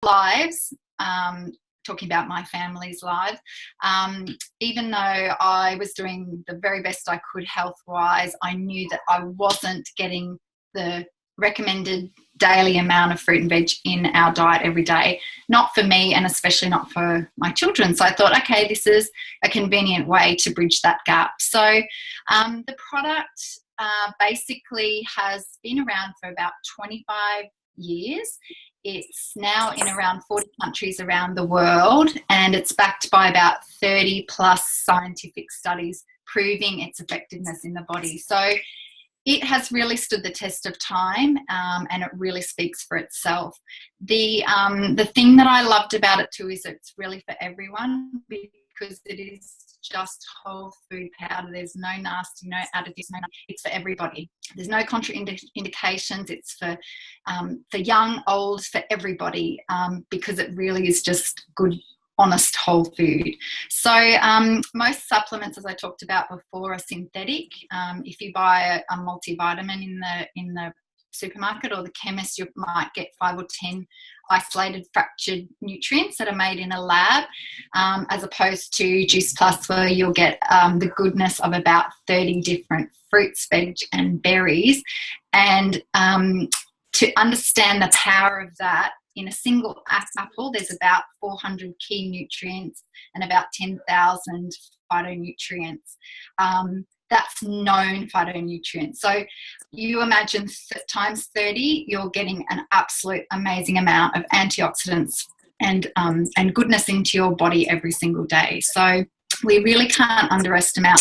lives, talking about my family's lives, even though I was doing the very best I could health-wise, I knew that I wasn't getting the recommended daily amount of fruit and veg in our diet every day, not for me and especially not for my children. So I thought, okay, this is a convenient way to bridge that gap. So the product basically has been around for about 25 years. It's now in around 40 countries around the world, and it's backed by about 30 plus scientific studies proving its effectiveness in the body. So it has really stood the test of time, and it really speaks for itself. The thing that I loved about it too is it's really for everyone, because it is just whole food powder. There's no nasty, no additives, it's for everybody. There's no contraindications. It's for young, old, for everybody, because it really is just good, honest whole food. So most supplements, as I talked about before, are synthetic. If you buy a multivitamin in the supermarket or the chemist, you might get 5 or 10 isolated fractured nutrients that are made in a lab, as opposed to Juice Plus, where you'll get the goodness of about 30 different fruits, veg and berries. And to understand the power of that, in a single apple, there's about 400 key nutrients and about 10,000 phytonutrients. That's known phytonutrients. So you imagine times 30, you're getting an absolute amazing amount of antioxidants and goodness into your body every single day. So we really can't underestimate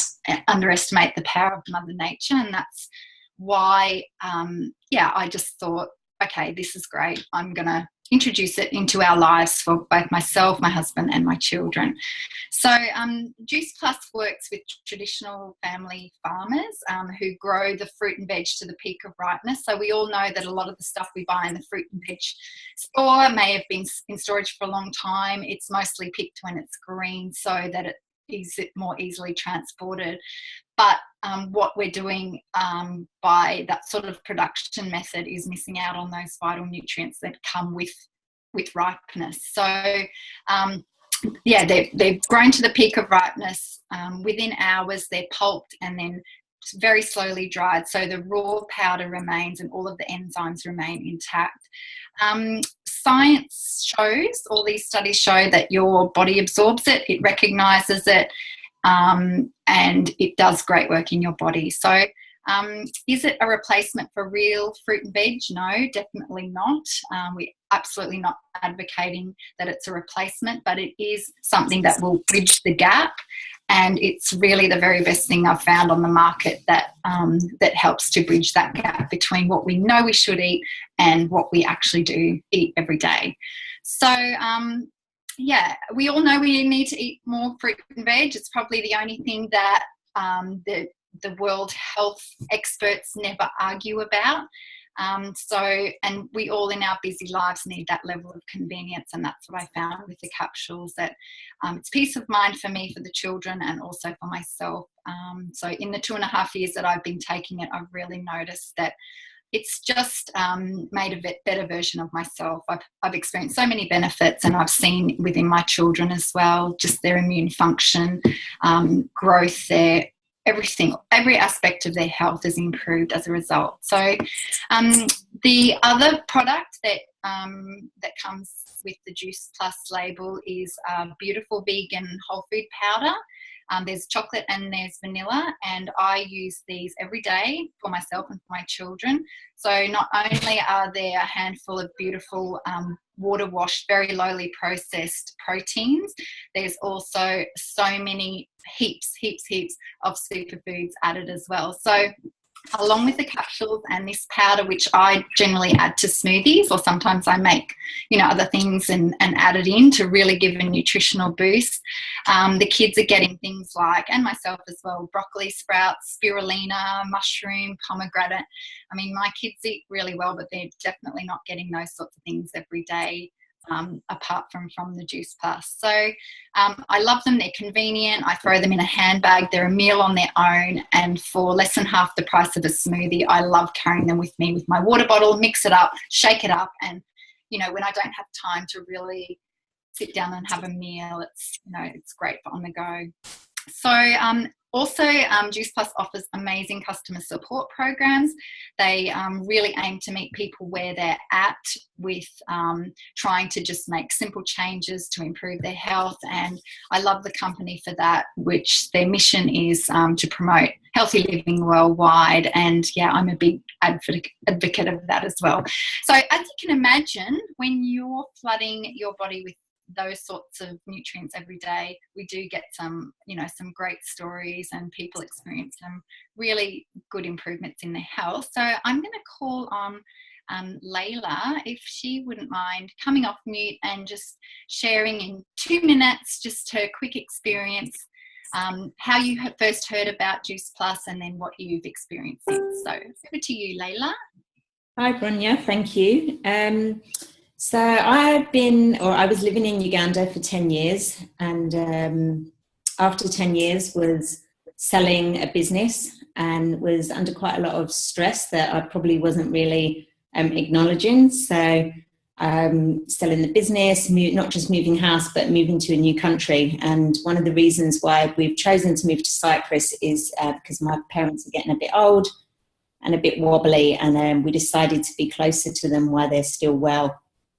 the power of Mother Nature, and that's why, I just thought, okay, this is great. I'm going to introduce it into our lives for both myself, my husband and my children. So Juice Plus works with traditional family farmers who grow the fruit and veg to the peak of ripeness. So we all know that a lot of the stuff we buy in the fruit and veg store may have been in storage for a long time. It's mostly picked when it's green so that it is more easily transported. But what we're doing by that sort of production method is missing out on those vital nutrients that come with ripeness. So, they're grown to the peak of ripeness. Within hours, they're pulped and then very slowly dried. So the raw powder remains and all of the enzymes remain intact. Science shows, all these studies show that your body absorbs it, it recognises it, and it does great work in your body. So is it a replacement for real fruit and veg? No, definitely not. We're absolutely not advocating that it's a replacement, but it is something that will bridge the gap, and it's really the very best thing I've found on the market that helps to bridge that gap between what we know we should eat and what we actually do eat every day. So we all know we need to eat more fruit and veg. It's probably the only thing that the World Health experts never argue about. And we all in our busy lives need that level of convenience, and that's what I found with the capsules, that it's peace of mind for me, for the children, and also for myself. So in the 2.5 years that I've been taking it, I've really noticed that it's just made a better version of myself. I've experienced so many benefits, and I've seen within my children as well, just their immune function, growth, every aspect of their health has improved as a result. So the other product that comes with the Juice Plus label is beautiful vegan whole food powder. There's chocolate and there's vanilla, and I use these every day for myself and for my children. So not only are there a handful of beautiful water washed, very lowly processed proteins, there's also so many heaps of superfoods added as well. So along with the capsules and this powder, which I generally add to smoothies, or sometimes I make, other things and add it in to really give a nutritional boost. The kids are getting things like, and myself as well, broccoli sprouts, spirulina, mushroom, pomegranate. I mean, my kids eat really well, but they're definitely not getting those sorts of things every day. Apart from the Juice Plus. So I love them. They're convenient. I throw them in a handbag. They're a meal on their own, and for less than half the price of a smoothie, I love carrying them with me with my water bottle, mix it up, shake it up, and you know, when I don't have time to really sit down and have a meal, it's, you know, it's great for on the go. So also Juice Plus offers amazing customer support programs. They really aim to meet people where they're at with trying to just make simple changes to improve their health. And I love the company for that, which their mission is to promote healthy living worldwide. And yeah, I'm a big advocate of that as well. So as you can imagine, when you're flooding your body with those sorts of nutrients every day, we do get some, you know, some great stories, and people experience some really good improvements in their health. So I'm going to call on Leyla, if she wouldn't mind coming off mute and just sharing in 2 minutes just her quick experience, how you first heard about Juice Plus and then what you've experienced since. So over to you, Leyla. Hi, Bronia. Thank you. So I was living in Uganda for 10 years, and after 10 years was selling a business and was under quite a lot of stress that I probably wasn't really acknowledging. So selling the business, not just moving house, but moving to a new country. And one of the reasons why we've chosen to move to Cyprus is because my parents are getting a bit old and a bit wobbly, and we decided to be closer to them while they're still well.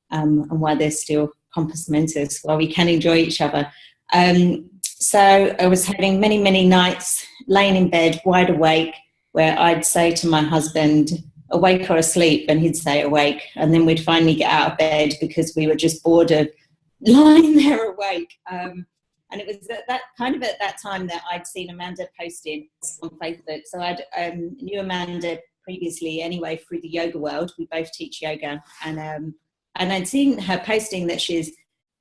And while they're still compass mentors, while we can enjoy each other. So I was having many, many nights laying in bed, wide awake, where I'd say to my husband, awake or asleep, and he'd say awake. And then we'd finally get out of bed because we were just bored of lying there awake. And it was at that time that I'd seen Amanda posting on Facebook. So I'd knew Amanda previously anyway through the yoga world. We both teach yoga, and I'd seen her posting that she's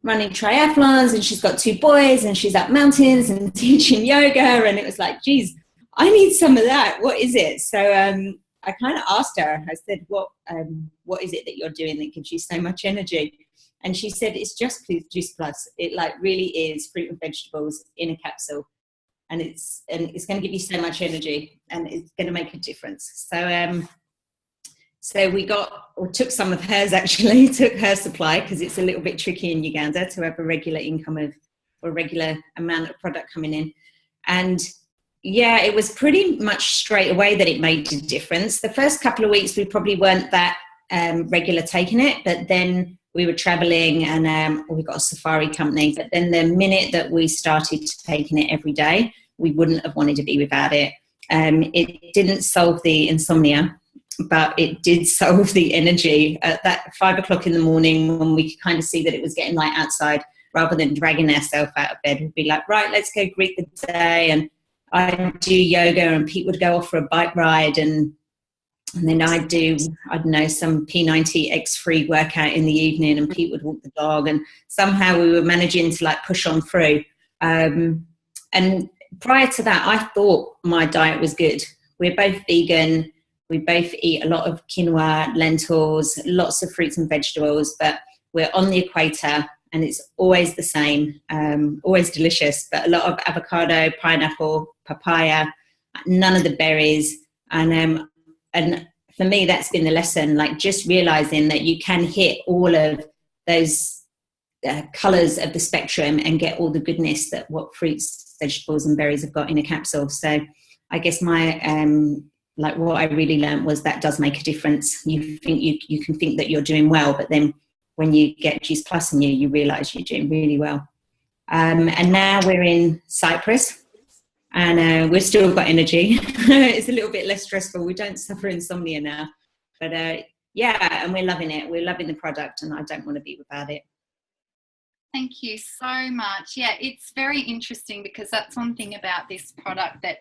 running triathlons and she's got 2 boys and she's up mountains and teaching yoga. And it was like, geez, I need some of that. What is it? So I kind of asked her, I said, what is it that you're doing that gives you so much energy? And she said, it's just Juice Plus. It like really is fruit and vegetables in a capsule. And it's going to give you so much energy, and it's going to make a difference. So we took some of hers, actually, took her supply, because it's a little bit tricky in Uganda to have a regular income or a regular amount of product coming in. And yeah, it was pretty much straight away that it made a difference. The first couple of weeks, we probably weren't that regular taking it, but then we were traveling and we got a safari company. But then the minute that we started taking it every day, we wouldn't have wanted to be without it. It didn't solve the insomnia, but it did solve the energy at that 5 o'clock in the morning, when we could kind of see that it was getting light outside. Rather than dragging ourselves out of bed, we'd be like, right, let's go greet the day. And I'd do yoga, and Pete would go off for a bike ride, and then I'd do, I don't know, some P90 X-free workout in the evening, and Pete would walk the dog, and somehow we were managing to like push on through. And prior to that, I thought my diet was good. We're both vegan. We both eat a lot of quinoa, lentils, lots of fruits and vegetables, but we're on the equator and it's always the same, always delicious, but a lot of avocado, pineapple, papaya, none of the berries. And for me, that's been the lesson, like just realizing that you can hit all of those colors of the spectrum and get all the goodness that what fruits, vegetables and berries have got in a capsule. So I guess my like what I really learned was that does make a difference. You think you can think that you're doing well, but then when you get Juice Plus in you realize you're doing really well. And now we're in Cyprus, and we've still got energy. It's a little bit less stressful. We don't suffer insomnia now, but yeah, and we're loving it. We're loving the product, and I don't want to be without it. Thank you so much. Yeah, it's very interesting, because that's one thing about this product, that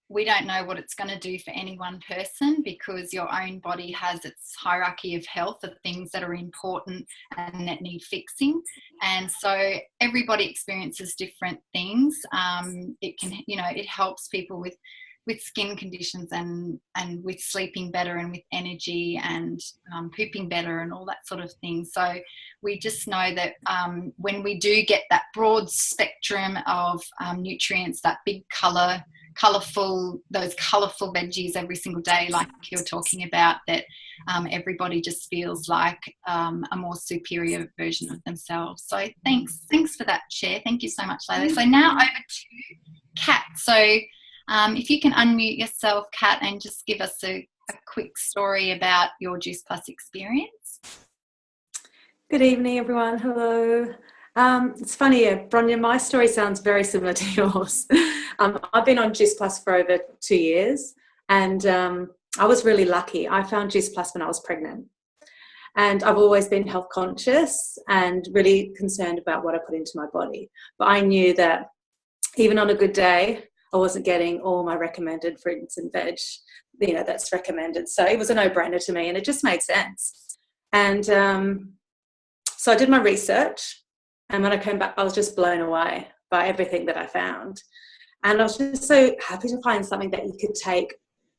we don't know what it's going to do for any one person, because your own body has its hierarchy of health of things that are important and that need fixing. And so everybody experiences different things. It can, you know, it helps people with skin conditions and with sleeping better and with energy and pooping better and all that sort of thing. So we just know that when we do get that broad spectrum of nutrients, that big colour those colourful veggies every single day, like you're talking about, that everybody just feels like a more superior version of themselves. So thanks for that share. Thank you so much, Leyla. So now over to Kat. So if you can unmute yourself, Kat, and just give us a quick story about your Juice Plus experience. Good evening, everyone. Hello. It's funny, Bronia, my story sounds very similar to yours. I've been on Juice Plus for over 2 years, and I was really lucky. I found Juice Plus when I was pregnant, and I've always been health conscious and really concerned about what I put into my body. But I knew that even on a good day, I wasn't getting all my recommended fruits and veg, that's recommended. So it was a no-brainer to me, and it just made sense. And so I did my research. And when I came back, I was just blown away by everything that I found. And I was just so happy to find something that you could take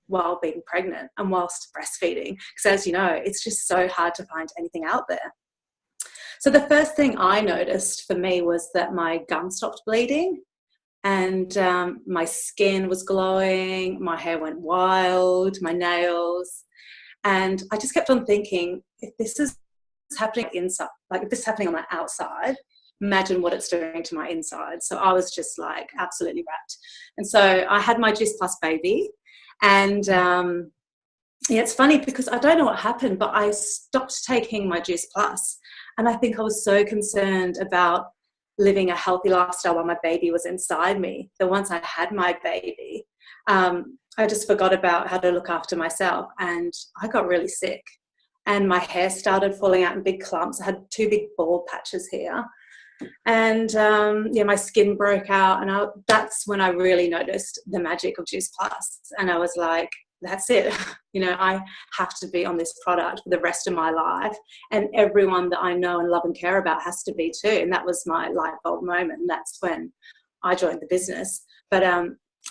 while being pregnant and whilst breastfeeding. Because as you know, it's just so hard to find anything out there. So the first thing I noticed for me was that my gums stopped bleeding, and my skin was glowing, my hair went wild, my nails. And I just kept on thinking, if this is happening inside, like if this is happening on my outside, imagine what it's doing to my inside. So I was just like absolutely wrapped. And so I had my Juice Plus baby, and it's funny because I don't know what happened, but I stopped taking my Juice Plus, and I think I was so concerned about living a healthy lifestyle while my baby was inside me that once I had my baby, I just forgot about how to look after myself, and I got really sick, and my hair started falling out in big clumps. I had 2 big bald patches here. And my skin broke out, and that's when I really noticed the magic of Juice Plus. And I was like, that's it. I have to be on this product for the rest of my life, and everyone that I know and love and care about has to be too. And that was my light bulb moment, and that's when I joined the business. But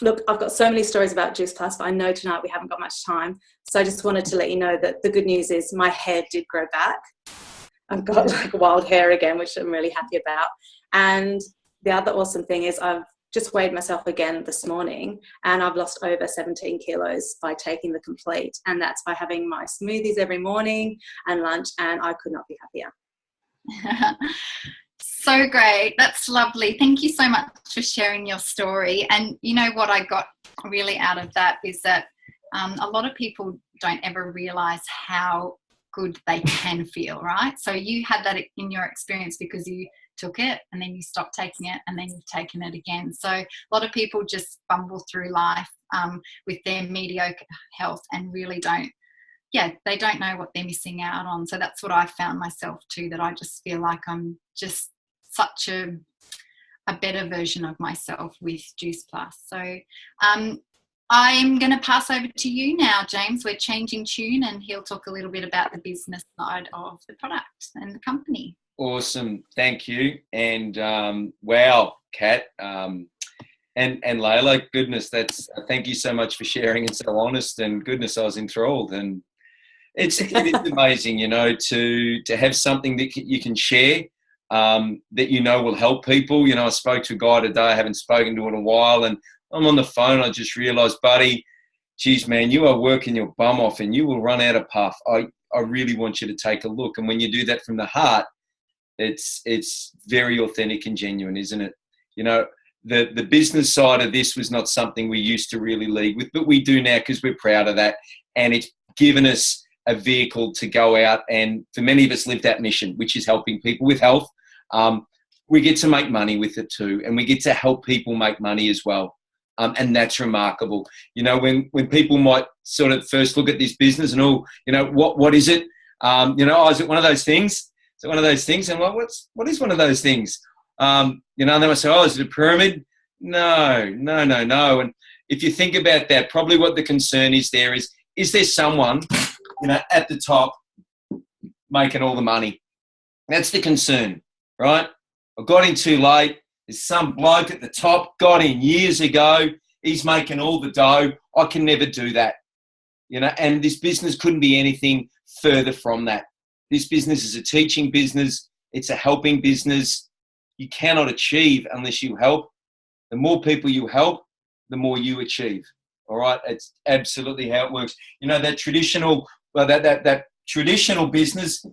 look, I've got so many stories about Juice Plus, but I know tonight we haven't got much time, so I just wanted to let you know that the good news is my hair did grow back. I've got like wild hair again, which I'm really happy about. And the other awesome thing is I've just weighed myself again this morning, and I've lost over 17 kilos by taking the complete. And that's by having my smoothies every morning and lunch, and I could not be happier. So great. That's lovely. Thank you so much for sharing your story. And you know what I got really out of that is that a lot of people don't ever realize how good they can feel, right? So you had that in your experience because you took it and then you stopped taking it and then you've taken it again. So a lot of people just bumble through life with their mediocre health and really they don't know what they're missing out on. So that's what I found myself too, that I just feel like I'm just such a better version of myself with Juice Plus. So I'm going to pass over to you now, James. We're changing tune, and he'll talk a little bit about the business side of the product and the company. Awesome. Thank you. And wow, Kat and Leyla, goodness, thank you so much for sharing. It's so honest, and goodness, I was enthralled. And it is amazing, to have something that you can share that will help people. I spoke to a guy today I haven't spoken to in a while, and I'm on the phone. I just realised, buddy, geez, man, you are working your bum off and you will run out of puff. I really want you to take a look. And when you do that from the heart, it's very authentic and genuine, isn't it? The business side of this was not something we used to really lead with, but we do now because we're proud of that. And it's given us a vehicle to go out and, for many of us, live that mission, which is helping people with health. We get to make money with it too, and we get to help people make money as well. And that's remarkable. When people might sort of first look at this business and what is it? Is it one of those things? Is it one of those things? And what is one of those things? And they might say, is it a pyramid? No. And if you think about that, probably what the concern is there is there someone, at the top making all the money? That's the concern, right? I got in too late. There's some bloke at the top, got in years ago. He's making all the dough. I can never do that. And this business couldn't be anything further from that. This business is a teaching business. It's a helping business. You cannot achieve unless you help. The more people you help, the more you achieve. All right, it's absolutely how it works. You know, that traditional, well, that traditional business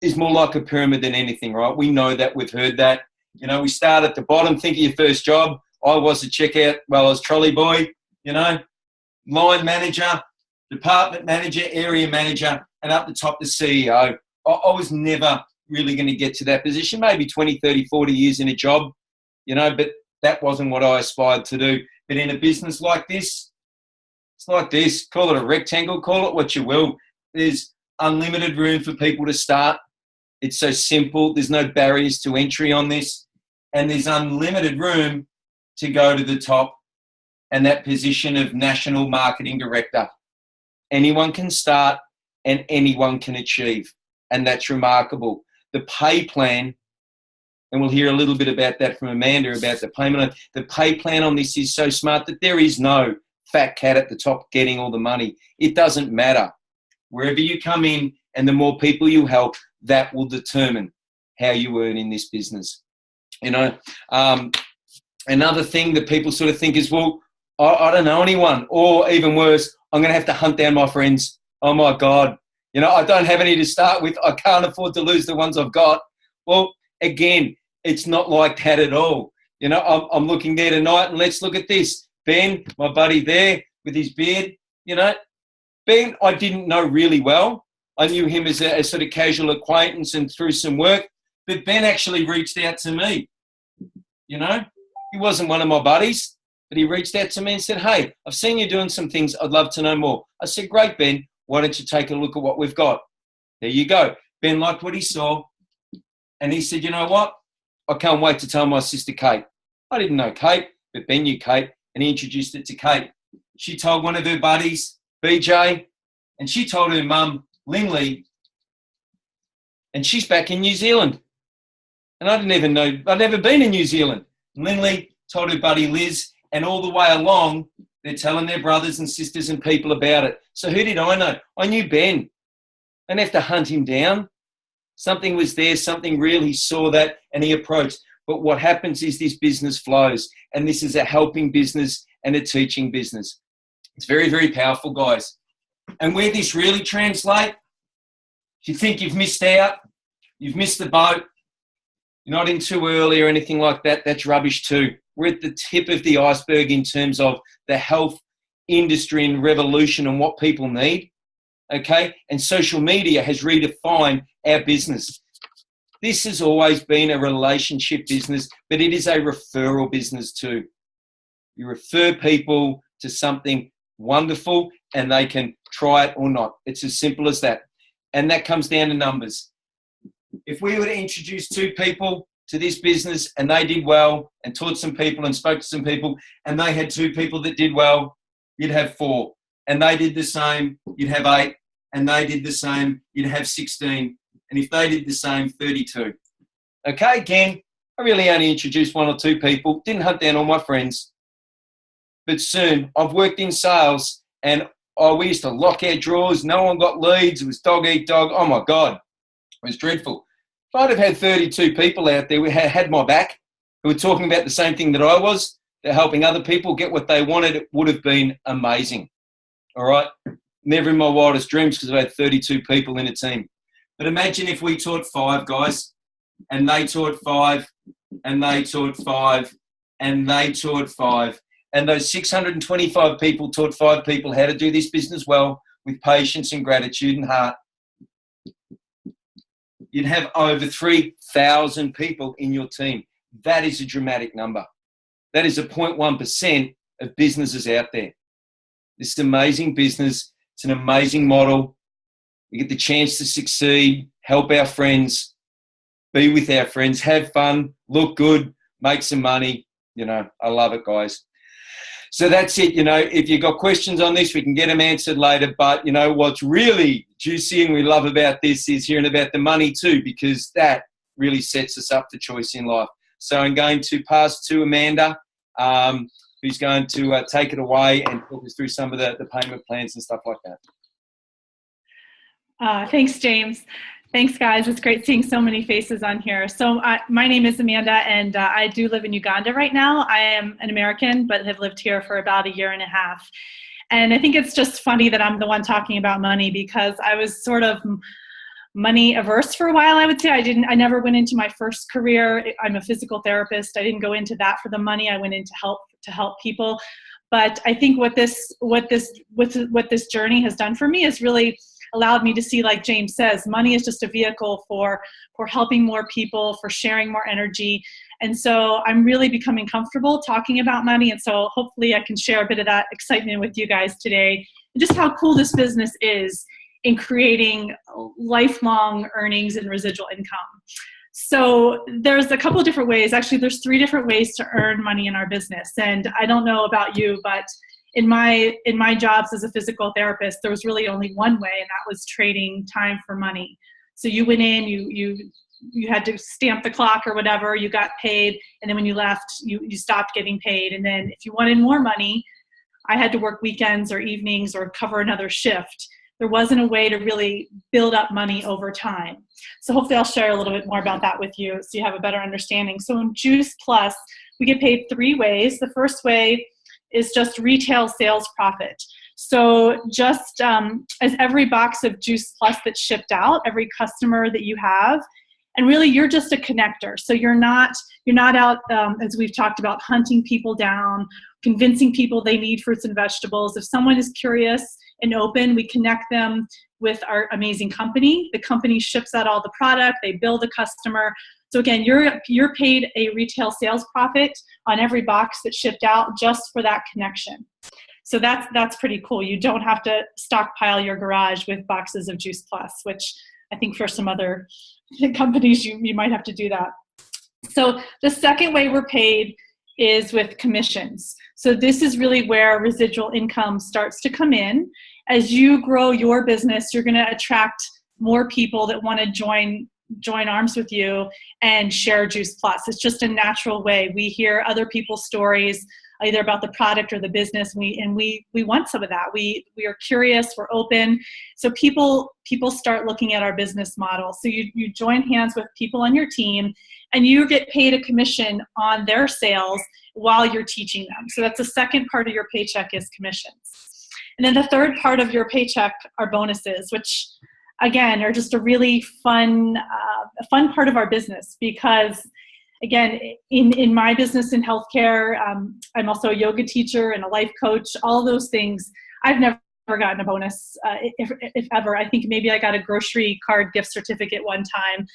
is more like a pyramid than anything, right? We know that, we've heard that. You know, we start at the bottom, think of your first job. I was a checkout, well, I was trolley boy, you know, line manager, department manager, area manager, and up the top, the CEO. I was never really going to get to that position, maybe 20, 30, 40 years in a job, you know, but that wasn't what I aspired to do. But in a business like this, it's like this, call it a rectangle, call it what you will. There's unlimited room for people to start. It's so simple. There's no barriers to entry on this. And there's unlimited room to go to the top and that position of national marketing director. Anyone can start and anyone can achieve. And that's remarkable. The pay plan, and we'll hear a little bit about that from Amanda about the payment. The pay plan on this is so smart that there is no fat cat at the top getting all the money. It doesn't matter. Wherever you come in and the more people you help, that will determine how you earn in this business. You know, another thing that people sort of think is, well, I don't know anyone, or even worse, I'm going to have to hunt down my friends. Oh my God. You know, I don't have any to start with. I can't afford to lose the ones I've got. Well, again, it's not like that at all. You know, I'm looking there tonight, and let's look at this. Ben, my buddy there with his beard, you know, Ben, I didn't know really well. I knew him as a sort of casual acquaintance and through some work, but Ben actually reached out to me. You know, he wasn't one of my buddies, but he reached out to me and said, hey, I've seen you doing some things. I'd love to know more. I said, great, Ben. Why don't you take a look at what we've got? There you go. Ben liked what he saw. And he said, you know what? I can't wait to tell my sister Kate. I didn't know Kate, but Ben knew Kate, and he introduced it to Kate. She told one of her buddies, BJ, and she told her mum, Lynley, and she's back in New Zealand. And I didn't even know, I'd never been in New Zealand. Lynley told her buddy Liz, and all the way along, they're telling their brothers and sisters and people about it. So who did I know? I knew Ben. I didn't have to hunt him down. Something was there, something real. He saw that and he approached. But what happens is this business flows, and this is a helping business and a teaching business. It's very, very powerful, guys. And where this really translates, if you think you've missed out, you've missed the boat, you're not in too early or anything like that, that's rubbish too. We're at the tip of the iceberg in terms of the health industry and revolution and what people need, okay? And social media has redefined our business. This has always been a relationship business, but it is a referral business too. You refer people to something wonderful and they can try it or not. It's as simple as that. And that comes down to numbers. If we were to introduce 2 people to this business and they did well and taught some people and spoke to some people and they had 2 people that did well, you'd have 4. And they did the same, you'd have 8. And they did the same, you'd have 16. And if they did the same, 32. Okay, again, I really only introduced 1 or 2 people, didn't hunt down all my friends. But soon, I've worked in sales and we used to lock our drawers. No one got leads. It was dog eat dog. Oh, my God. It was dreadful. If I'd have had 32 people out there who had my back, who were talking about the same thing that I was, they're helping other people get what they wanted, it would have been amazing. All right? Never in my wildest dreams because I had 32 people in a team. But imagine if we taught 5 guys and they taught 5 and they taught 5 and they taught 5. And those 625 people taught 5 people how to do this business well with patience and gratitude and heart. You'd have over 3,000 people in your team. That is a dramatic number. That is a 0.1% of businesses out there. This is amazing business. It's an amazing model. We get the chance to succeed, help our friends, be with our friends, have fun, look good, make some money. You know, I love it, guys. So that's it. You know, if you've got questions on this, we can get them answered later. But, you know, what's really juicy and we love about this is hearing about the money too, because that really sets us up for choice in life. So I'm going to pass to Amanda, who's going to take it away and talk us through some of the payment plans and stuff like that. Thanks, James. Thanks, guys. It's great seeing so many faces on here. So my name is Amanda, and I do live in Uganda right now. I am an American, but have lived here for about 1.5 years. And I think it's just funny that I'm the one talking about money, because I was sort of money averse for a while, I would say. I never went into my first career. I'm a physical therapist. I didn't go into that for the money. I went in to help people. But I think what this journey has done for me is really allowed me to see, like James says, money is just a vehicle for helping more people, for sharing more energy. And so I'm really becoming comfortable talking about money. And so hopefully I can share a bit of that excitement with you guys today, and just how cool this business is in creating lifelong earnings and residual income. So there's a couple of different ways. Actually, there's 3 different ways to earn money in our business. And I don't know about you, but in my jobs as a physical therapist, there was really only one way, and that was trading time for money. So you went in, you had to stamp the clock or whatever, you got paid, and then when you left, you stopped getting paid. And then if you wanted more money, I had to work weekends or evenings or cover another shift. There wasn't a way to really build up money over time. So hopefully I'll share a little bit more about that with you so you have a better understanding. So in Juice Plus, we get paid 3 ways. The first way is just retail sales profit. So just as every box of Juice Plus that's shipped out, every customer that you have, and really you're just a connector. So you're not out, as we've talked about, hunting people down, convincing people they need fruits and vegetables. If someone is curious and open, we connect them with our amazing company. The company ships out all the product, they bill the customer. So again, you're paid a retail sales profit on every box that's shipped out just for that connection. So that's pretty cool. You don't have to stockpile your garage with boxes of Juice Plus, which I think for some other companies you might have to do that. So the second way we're paid is with commissions. So this is really where residual income starts to come in. As you grow your business, you're going to attract more people that want to join arms with you and share Juice Plus. It's just a natural way. We hear other people's stories, either about the product or the business, and we want some of that. We are curious, we're open. So people start looking at our business model. So you join hands with people on your team, and you get paid a commission on their sales while you're teaching them. So that's the second part of your paycheck is commissions. And then the third part of your paycheck are bonuses, which again are just a really fun part of our business, because again, in my business in healthcare, I'm also a yoga teacher and a life coach, all those things. I've never gotten a bonus, if ever. I think maybe I got a grocery card gift certificate one time,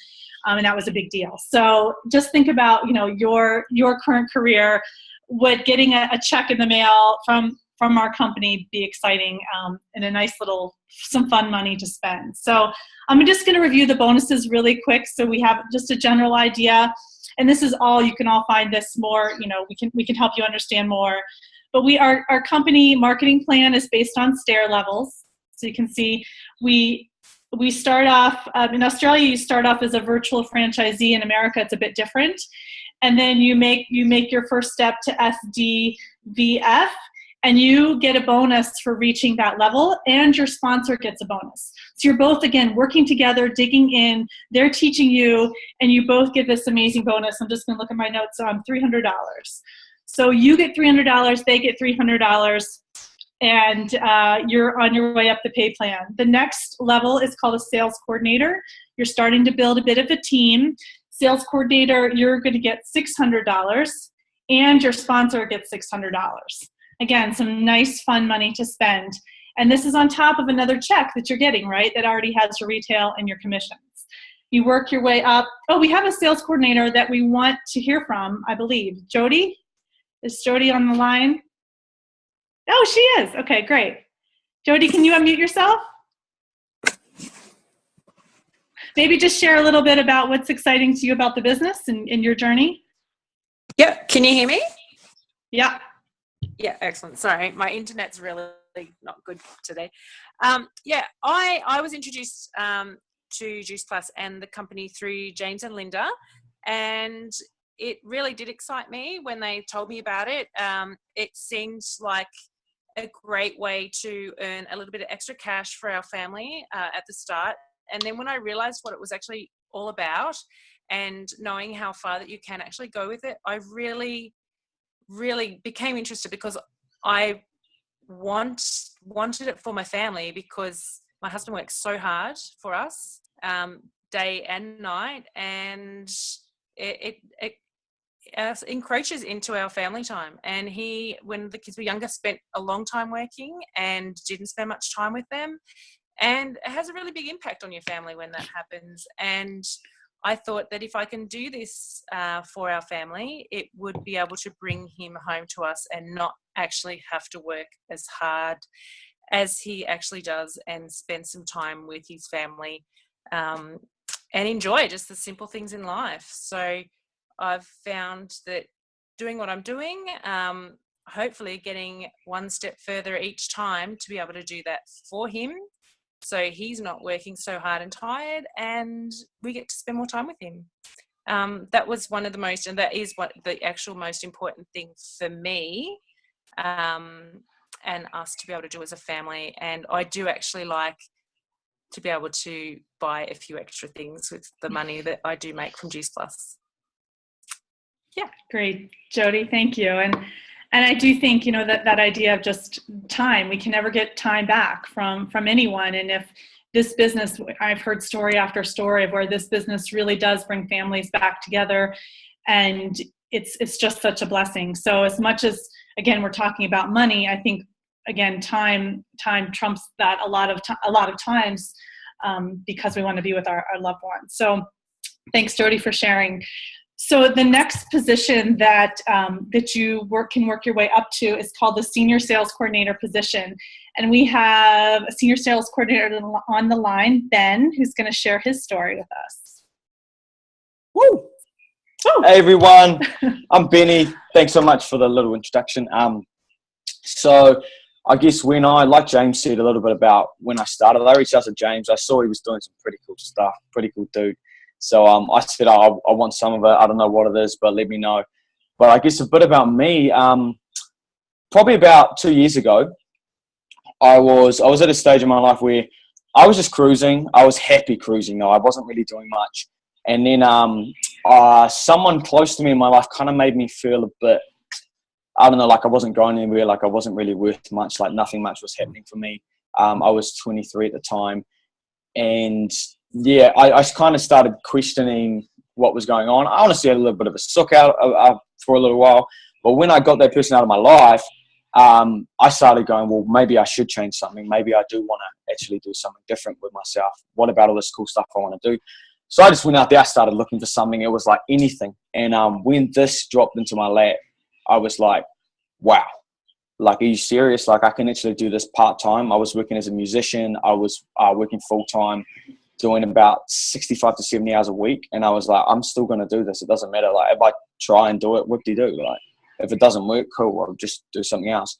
and that was a big deal. So just think about, your current career. Would getting a check in the mail from our company be exciting, and a nice some fun money to spend. So I'm just going to review the bonuses really quick so we have just a general idea. And this is all, you can all find this more, we can help you understand more. But our company marketing plan is based on stair levels. So you can see we start off, in Australia, you start off as a virtual franchisee. In America, it's a bit different. And then you make your first step to SDVF, and you get a bonus for reaching that level, and your sponsor gets a bonus. So you're both, again, working together, digging in, they're teaching you, and you both get this amazing bonus. I'm just going to look at my notes on $300. So you get $300, they get $300, and you're on your way up the pay plan. The next level is called a sales coordinator. You're starting to build a bit of a team. Sales coordinator, you're going to get $600, and your sponsor gets $600. Again, some nice, fun money to spend. And this is on top of another check that you're getting, right, that already has your retail and your commissions. You work your way up. Oh, we have a sales coordinator that we want to hear from, I believe. Jodie? Is Jodie on the line? Oh, she is. Okay, great. Jodie, can you unmute yourself? Maybe just share a little bit about what's exciting to you about the business and your journey. Yeah, can you hear me? Yeah. Yeah, excellent. Sorry, my internet's really not good today. I was introduced to Juice Plus and the company through James and Linda, and it really did excite me when they told me about it. It seemed like a great way to earn a little bit of extra cash for our family at the start, And then when I realized what it was actually all about and knowing how far that you can actually go with it, I really, really became interested, because I wanted it for my family, because my husband works so hard for us, day and night, and it encroaches into our family time. And he, when the kids were younger, spent a long time working and didn't spend much time with them, and it has a really big impact on your family when that happens. And I thought that if I can do this for our family, it would be able to bring him home to us and not actually have to work as hard as he actually does, and spend some time with his family, and enjoy just the simple things in life. So I've found that doing what I'm doing, hopefully getting one step further each time to be able to do that for him, so he's not working so hard and tired, and we get to spend more time with him. That was one of the most, and that is what the actual most important thing for me, and us to be able to do as a family. And I do actually like to be able to buy a few extra things with the money that I do make from Juice Plus. Yeah, great, Jodie, thank you. And I do think, you know, that idea of just time, we can never get time back from anyone. And if this business, I've heard story after story of where this business really does bring families back together, and it's just such a blessing. So as much as, again, we're talking about money, I think, again, time trumps that a lot of times, because we want to be with our loved ones. So thanks, Jodie, for sharing. So the next position that you can work your way up to is called the Senior Sales Coordinator position. And we have a Senior Sales Coordinator on the line, Ben, who's going to share his story with us. Woo! Hey everyone, I'm Benny. Thanks so much for the little introduction. So I guess like James said a little bit about when I started, I reached out to James. I saw he was doing some pretty cool stuff, pretty cool dude. So I said, I want some of it. I don't know what it is, but let me know. But I guess a bit about me, probably about 2 years ago, I was at a stage in my life where I was just cruising. I was happy cruising, though. I wasn't really doing much. And then someone close to me in my life kind of made me feel a bit, I don't know, like I wasn't going anywhere, like I wasn't really worth much, like nothing much was happening for me. I was 23 at the time. And yeah, I kind of started questioning what was going on. I honestly had a little bit of a suck out for a little while. But when I got that person out of my life, I started going, well, maybe I should change something. Maybe I do want to actually do something different with myself. What about all this cool stuff I want to do? So I just went out there. I started looking for something. It was like anything. And when this dropped into my lap, I was like, wow. Like, are you serious? Like, I can actually do this part-time. I was working as a musician. I was working full-time, doing about 65 to 70 hours a week. And I was like, I'm still going to do this. It doesn't matter. Like, if I try and do it, whoop-de-doo. Like, if it doesn't work, cool, I'll just do something else.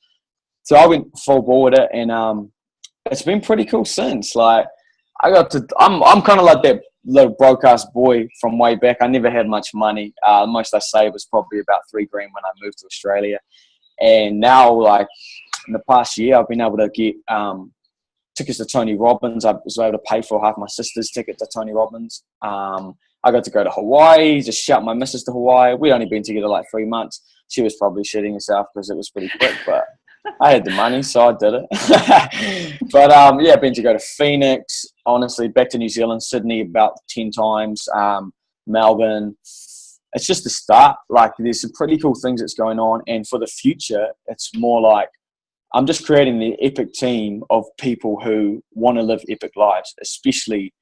So I went full ball with it, and it's been pretty cool since. Like, I'm kind of like that little broke-ass boy from way back. I never had much money. Most I saved was probably about $3,000 when I moved to Australia. And now, like, in the past year, I've been able to get tickets to Tony Robbins. I was able to pay for half my sister's ticket to Tony Robbins. I got to go to Hawaii, just shout my missus to Hawaii. We'd only been together like 3 months. She was probably shitting herself because it was pretty quick, but I had the money, so I did it. But yeah, I've been to go to Phoenix, honestly, back to New Zealand, Sydney about 10 times, Melbourne. It's just the start. Like, there's some pretty cool things that's going on. And for the future, it's more like I'm just creating the epic team of people who want to live epic lives, especially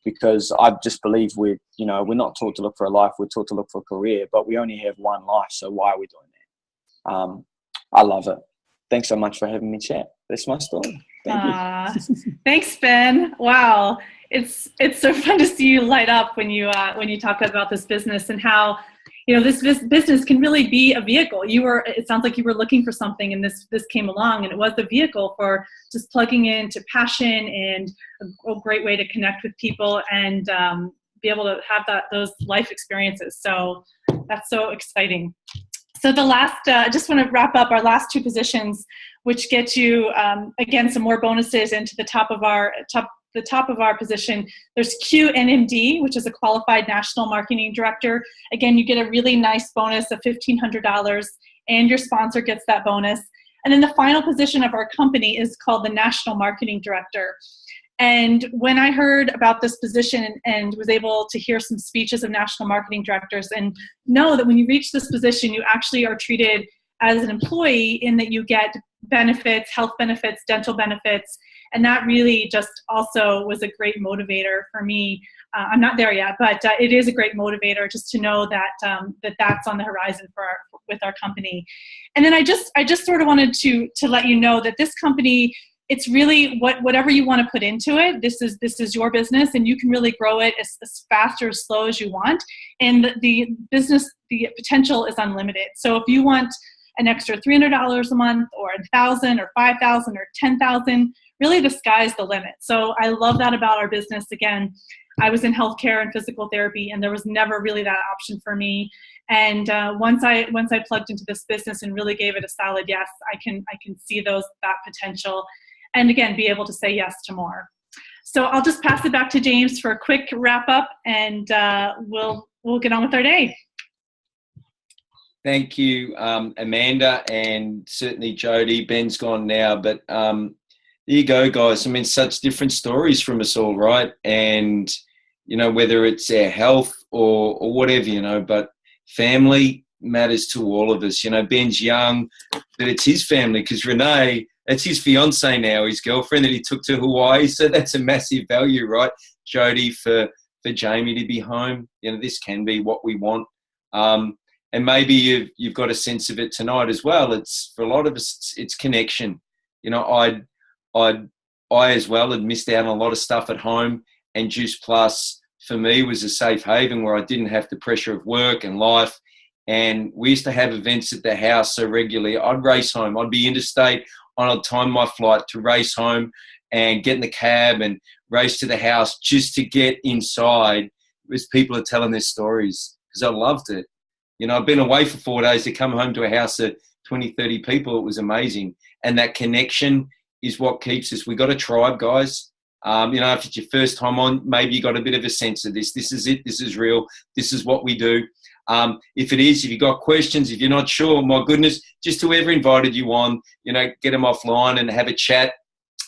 because I just believe we're not taught to look for a life. We're taught to look for a career, but we only have one life. So why are we doing that? I love it. Thanks so much for having me chat. That's my story. Thank you. Thanks, Ben. Wow. It's so fun to see you light up when you talk about this business and how, this business can really be a vehicle. It sounds like you were looking for something, and this came along, and it was the vehicle for just plugging into passion and a great way to connect with people and be able to have those life experiences. So that's so exciting. So the last, I just want to wrap up our last two positions, which get you, again, some more bonuses into the top the top of our position, there's QNMD, which is a qualified national marketing director. Again, you get a really nice bonus of $1,500, and your sponsor gets that bonus. And then the final position of our company is called the national marketing director. And when I heard about this position and was able to hear some speeches of national marketing directors and know that when you reach this position, you actually are treated as an employee in that you get benefits, health benefits, dental benefits. And that really just also was a great motivator for me. I'm not there yet, but it is a great motivator just to know that that's on the horizon with our company. And then I just sort of wanted to let you know that this company, it's really whatever you want to put into it. This is your business, and you can really grow it as fast or as slow as you want. And the business, the potential is unlimited. So if you want an extra $300 a month, or $1,000, or $5,000, or $10,000, really the sky's the limit. So I love that about our business. Again, I was in healthcare and physical therapy, and there was never really that option for me. And once I plugged into this business and really gave it a solid yes, I can see that potential, and again, be able to say yes to more. So I'll just pass it back to James for a quick wrap up, and we'll get on with our day. Thank you, Amanda, and certainly Jodie. Ben's gone now, but there you go, guys. I mean, such different stories from us all, right? And, you know, whether it's our health or whatever, but family matters to all of us. Ben's young, but it's his family, because Renee, that's his fiance now, his girlfriend that he took to Hawaii. So that's a massive value, right? Jodie, for Jamie to be home. This can be what we want. And maybe you've got a sense of it tonight as well. It's, for a lot of us, it's connection. I as well had missed out on a lot of stuff at home, and Juice Plus for me was a safe haven where I didn't have the pressure of work and life. And we used to have events at the house so regularly. I'd race home. I'd be interstate on a time my flight to race home and get in the cab and race to the house just to get inside as people are telling their stories, because I loved it. I've been away for 4 days to come home to a house of 20, 30 people. It was amazing. And that connection is what keeps us. We got a tribe, guys. If it's your first time on, maybe you got a bit of a sense of this. This is it. This is real. This is what we do. If you've got questions, if you're not sure, my goodness, just whoever invited you on, get them offline and have a chat.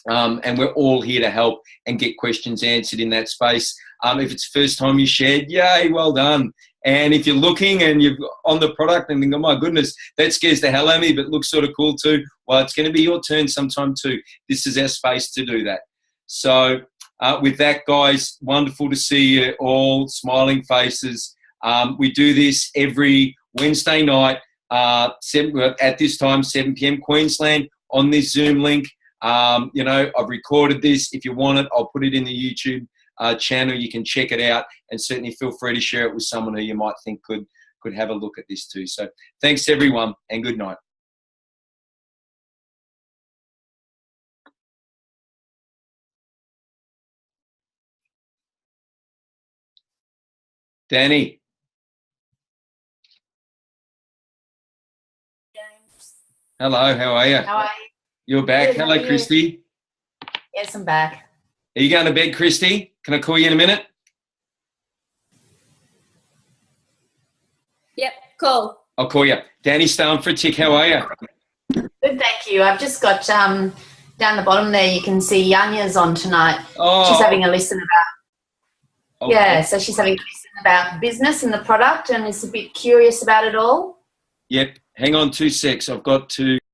And we're all here to help and get questions answered in that space. If it's the first time you shared, yay, well done. And if you're looking and you're on the product and think, oh my goodness, that scares the hell out of me, but looks sort of cool too, well, it's going to be your turn sometime too. This is our space to do that. So with that, guys, wonderful to see you all, smiling faces. We do this every Wednesday night at this time, 7 p.m. Queensland, on this Zoom link. I've recorded this. If you want it, I'll put it in the YouTube channel. You can check it out, and certainly feel free to share it with someone who you might think could have a look at this too. So thanks everyone, and good night. Danny. James. Hello, how are you? How are you? You're back. Good, how Hello, are you? Christy. Yes, I'm back. Are you going to bed, Christy? Can I call you in a minute? Yep, cool. I'll call you. Danny, stay on for a tick. How are you? Good, thank you. I've just got down the bottom there, you can see Yanya's on tonight. Oh. She's having a listen about, Okay. yeah, so she's having a listen about business and the product, and is a bit curious about it all. Yep. Hang on 2 secs. I've got to...